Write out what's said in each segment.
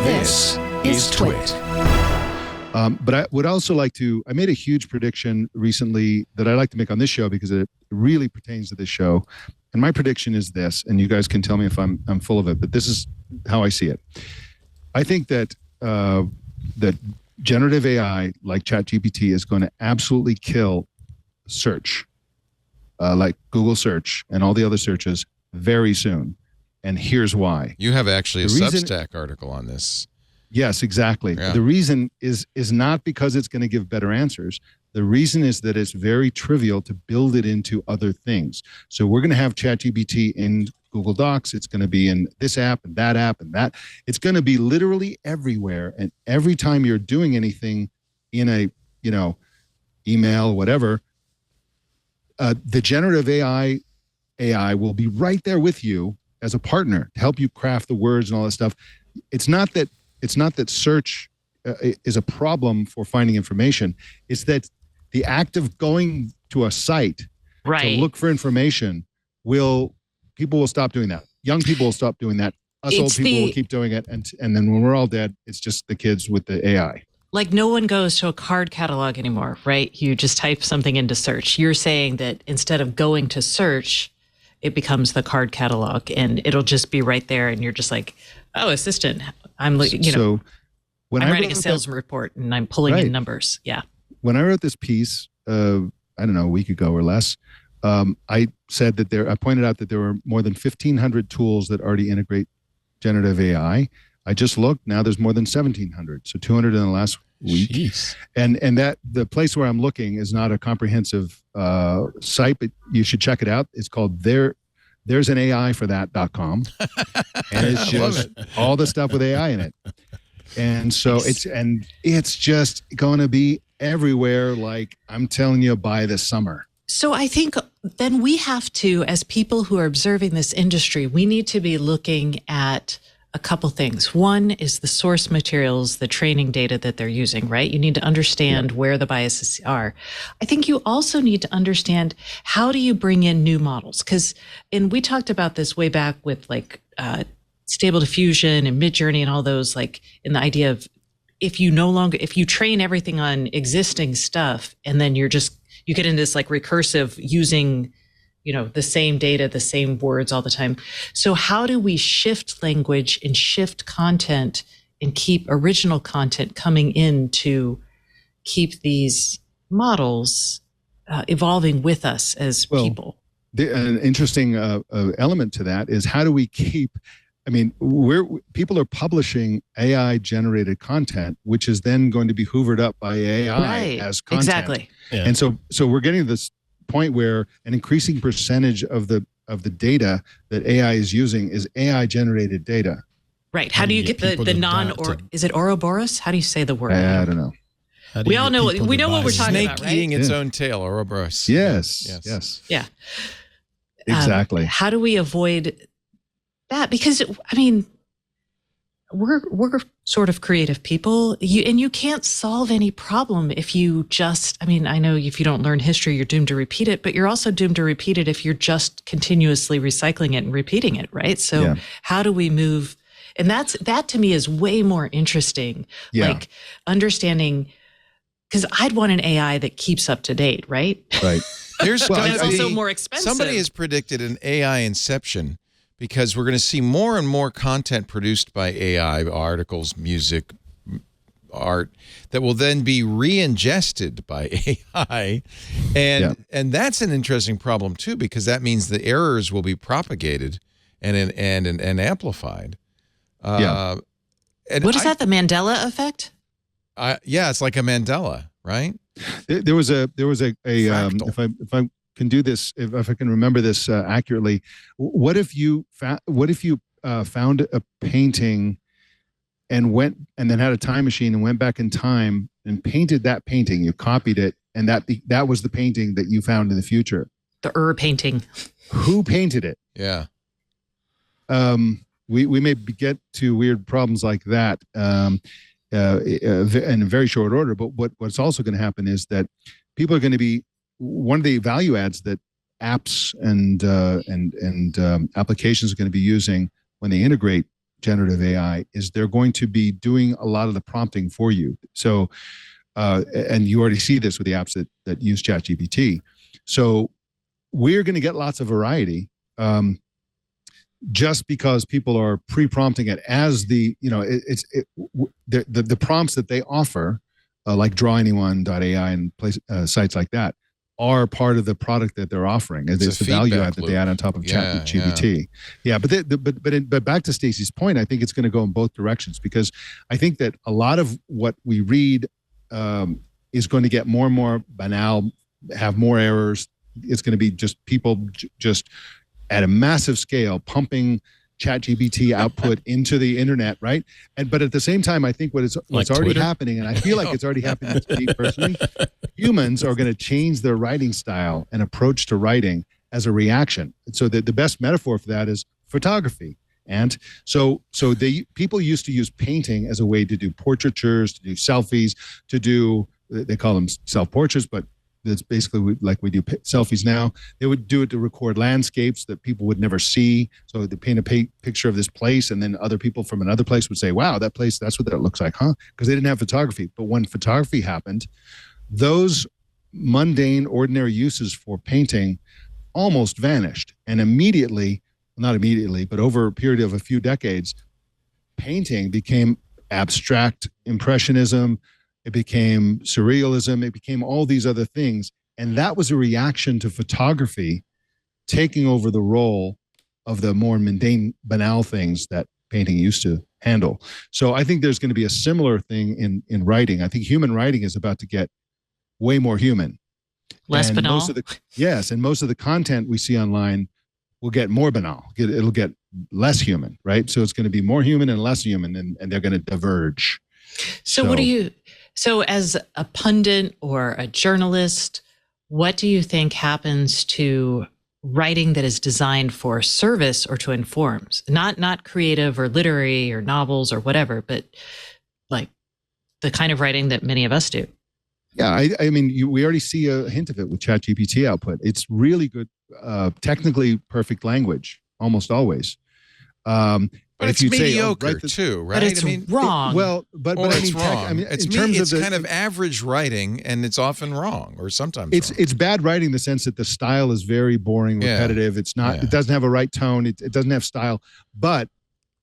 This is TWiT. But I would also like to, I made a huge prediction recently that I like to make on this show because it really pertains to this show. And my prediction is this, and you guys can tell me if I'm full of it, but this is how I see it. I think that that generative AI like ChatGPT is going to absolutely kill search, like Google search and all the other searches very soon. And here's why. You have actually a Substack article on this. Yes, exactly. Yeah. The reason is not because it's going to give better answers. The reason is that it's very trivial to build it into other things. So we're going to have ChatGPT in Google Docs. It's going to be in this app and that app and that. It's going to be literally everywhere. And every time you're doing anything in a, email, whatever, the generative AI will be right there with you as a partner to help you craft the words and all that stuff. It's not that search is a problem for finding information. It's that the act of going to a site to look for information people will stop doing that. Young people will stop doing that. Us old people will keep doing it. And then when we're all dead, it's just the kids with the AI. Like no one goes to a card catalog anymore, right? You just type something into search. You're saying that instead of going to search, it becomes the card catalog and it'll just be right there. And you're just like, oh, assistant, I'm writing a sales report and I'm pulling in numbers. Yeah. When I wrote this piece, I don't know, a week ago or less, I said that I pointed out that there were more than 1,500 tools that already integrate generative AI. I just looked, now there's more than 1,700. So 200 in the last week. Jeez. And that the place where I'm looking is not a comprehensive site, but you should check it out. It's called There's an AI for that.com. And it's just all the stuff with AI in it. And so it's just going to be everywhere. Like I'm telling you, by this summer. So I think then we have to, as people who are observing this industry, we need to be looking at a couple things. One is the source materials, the training data that they're using, right? You need to understand where the biases are. I think you also need to understand how do you bring in new models? And we talked about this way back with Stable Diffusion and Midjourney and all those, in the idea of if you train everything on existing stuff and then you get into this recursive using the same data, the same words all the time. So how do we shift language and shift content and keep original content coming in to keep these models evolving with us as people? An interesting element to that is how do we keep, people are publishing AI generated content, which is then going to be hoovered up by AI as content. Exactly. Yeah. And so we're getting to this point where an increasing percentage of the data that AI is using is AI generated data. Right. How do you get the is it Ouroboros? How do you say the word? I don't know. We all know what we're talking about, right? Snake eating its own tail, Ouroboros. Yes. Yeah. Exactly. How do we avoid that? Because we're sort of creative people, and you can't solve any problem if you just, I know if you don't learn history, you're doomed to repeat it, but you're also doomed to repeat it if you're just continuously recycling it and repeating it, right? So how do we move? And that to me is way more interesting, like understanding, because I'd want an AI that keeps up to date, right? Right. There's it's also more expensive. Somebody has predicted an AI inception, because we're going to see more and more content produced by AI, articles, music, art, that will then be re-ingested by AI. And that's an interesting problem, too, because that means the errors will be propagated and amplified. And what is that, the Mandela effect? It's like a Mandela, right? There was a if I can do this, if I can remember this accurately, what if you found a painting and then had a time machine and went back in time and painted that painting, you copied it, and that was the painting that you found in the future? The painting. Who painted it? Yeah. We may get to weird problems like that in a very short order, but what's also going to happen is that people are going to be, one of the value adds that apps and applications are going to be using when they integrate generative AI is they're going to be doing a lot of the prompting for you. So, and you already see this with the apps that use ChatGPT. So we're going to get lots of variety. Just because people are pre-prompting it as the prompts that they offer, like drawanyone.ai and sites like that, are part of the product that they're offering. It's the value add that they add on top of ChatGPT. Yeah, but back to Stacey's point, I think it's going to go in both directions, because I think that a lot of what we read is going to get more and more banal, have more errors. It's going to be just people just at a massive scale pumping ChatGPT output into the internet, right? But at the same time, I think what's already happening, and I feel like it's already happening to me personally, humans are going to change their writing style and approach to writing as a reaction. So the best metaphor for that is photography. And so people used to use painting as a way to do portraitures, to do selfies, to do, they call them self-portraits, but that's basically like we do selfies now. They would do it to record landscapes that people would never see. So they paint a picture of this place, and then other people from another place would say, wow, that place, that's what that looks like, huh? Because they didn't have photography. But when photography happened, those mundane, ordinary uses for painting almost vanished. And immediately, not immediately, but over a period of a few decades, painting became abstract impressionism. It became surrealism. It became all these other things. And that was a reaction to photography taking over the role of the more mundane, banal things that painting used to handle. So I think there's going to be a similar thing in writing. I think human writing is about to get way more human. Less banal? And most of the content we see online will get more banal. It'll get less human, right? So it's going to be more human and less human, and they're going to diverge. So as a pundit or a journalist, what do you think happens to writing that is designed for service or to inform? Not creative or literary or novels or whatever, but like the kind of writing that many of us do. Yeah, I mean, we already see a hint of it with ChatGPT output. It's really good, technically perfect language, almost always. But it's mediocre too, right? But it's wrong. But it's wrong. I mean, it's kind of average writing, and it's often wrong, or sometimes it's bad writing in the sense that the style is very boring, repetitive. It's not. It doesn't have a right tone. It doesn't have style. But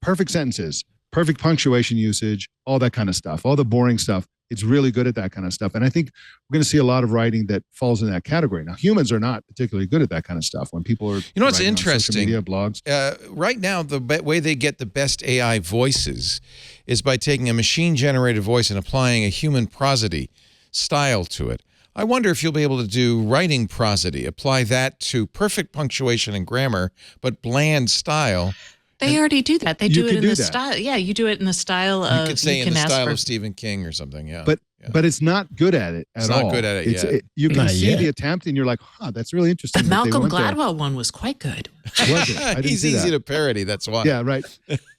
perfect sentences, perfect punctuation usage, all that kind of stuff, all the boring stuff. It's really good at that kind of stuff. And I think we're going to see a lot of writing that falls in that category. Now, humans are not particularly good at that kind of stuff. When people are, what's interesting? Social media, blogs. Right now, the way they get the best AI voices is by taking a machine-generated voice and applying a human prosody style to it. I wonder if you'll be able to do writing prosody, apply that to perfect punctuation and grammar, but bland style. They already do that. They do it in the style. Yeah, you do it in the style of. You could say in the style of Stephen King or something. Yeah, but it's not good at it at all. It's not good at it yet. You can see the attempt, and you're like, that's really interesting. The Malcolm Gladwell one was quite good. Was it? He's easy to parody. That's why. Yeah, right.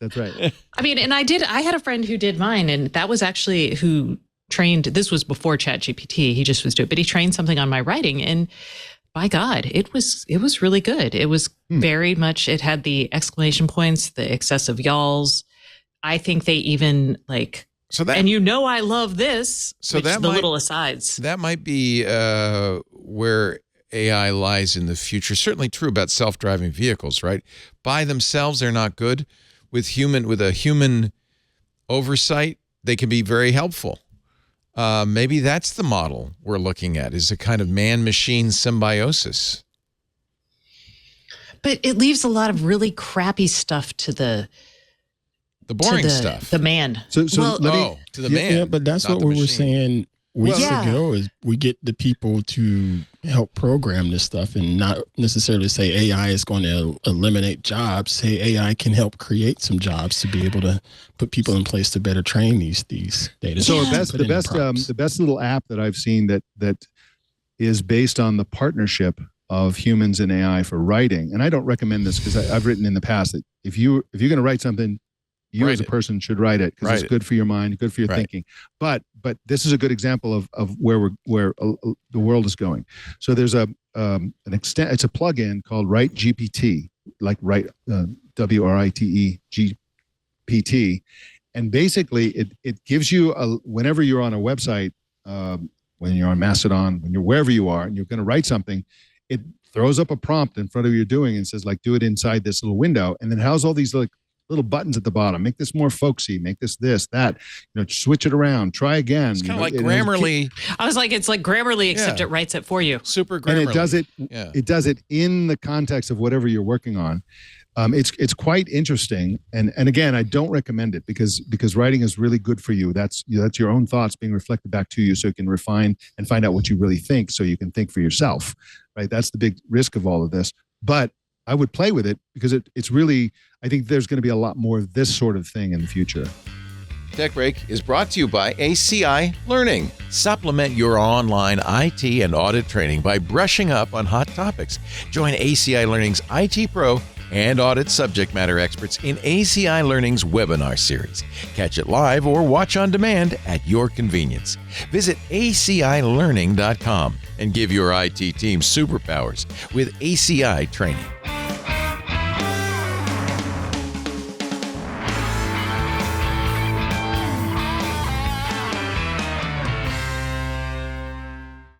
That's right. I mean, and I had a friend who did mine, and that was actually who trained. This was before ChatGPT. He just was doing it, but he trained something on my writing, and by God, it was really good. It was very much, it had the exclamation points, the excessive y'alls. I think they even and I love this, so the little asides. That might be where AI lies in the future. Certainly true about self-driving vehicles, right? By themselves, they're not good. With a human oversight, they can be very helpful. Maybe that's the model we're looking at, is a kind of man-machine symbiosis. But it leaves a lot of really crappy stuff to the boring stuff. The man. To the man. Yeah, but that's what we were saying weeks ago, is we get the people to help program this stuff and not necessarily say AI is going to eliminate jobs. Say AI can help create some jobs to be able to put people in place to better train these data. So the best little app that I've seen that is based on the partnership of humans and AI for writing. And I don't recommend this because I've written in the past that if you're going to write something, you as a person should write it because it's good for your mind, good for your thinking. But this is a good example of where the world is going. So there's it's a plugin called Write GPT, like Write WRITE PT. And basically, it gives you whenever you're on a website, when you're on Mastodon, when you're wherever you are, and you're going to write something, it throws up a prompt in front of you doing and says, like, do it inside this little window. And then has all these like little buttons at the bottom. Make this more folksy. Make this, that. Switch it around. Try again. It's kind of like Grammarly. I was like, it's like Grammarly, except it writes it for you. Super Grammarly. And it does it. Yeah. It does it in the context of whatever you're working on. It's quite interesting, and again, I don't recommend it because writing is really good for you. That's your own thoughts being reflected back to you, so you can refine and find out what you really think, so you can think for yourself, right? That's the big risk of all of this. But I would play with it because it's really, I think there's going to be a lot more of this sort of thing in the future. Tech Break is brought to you by ACI Learning. Supplement your online IT and audit training by brushing up on hot topics. Join ACI Learning's IT Pro and audit subject matter experts in ACI Learning's webinar series. Catch it live or watch on demand at your convenience. Visit acilearning.com and give your IT team superpowers with ACI training.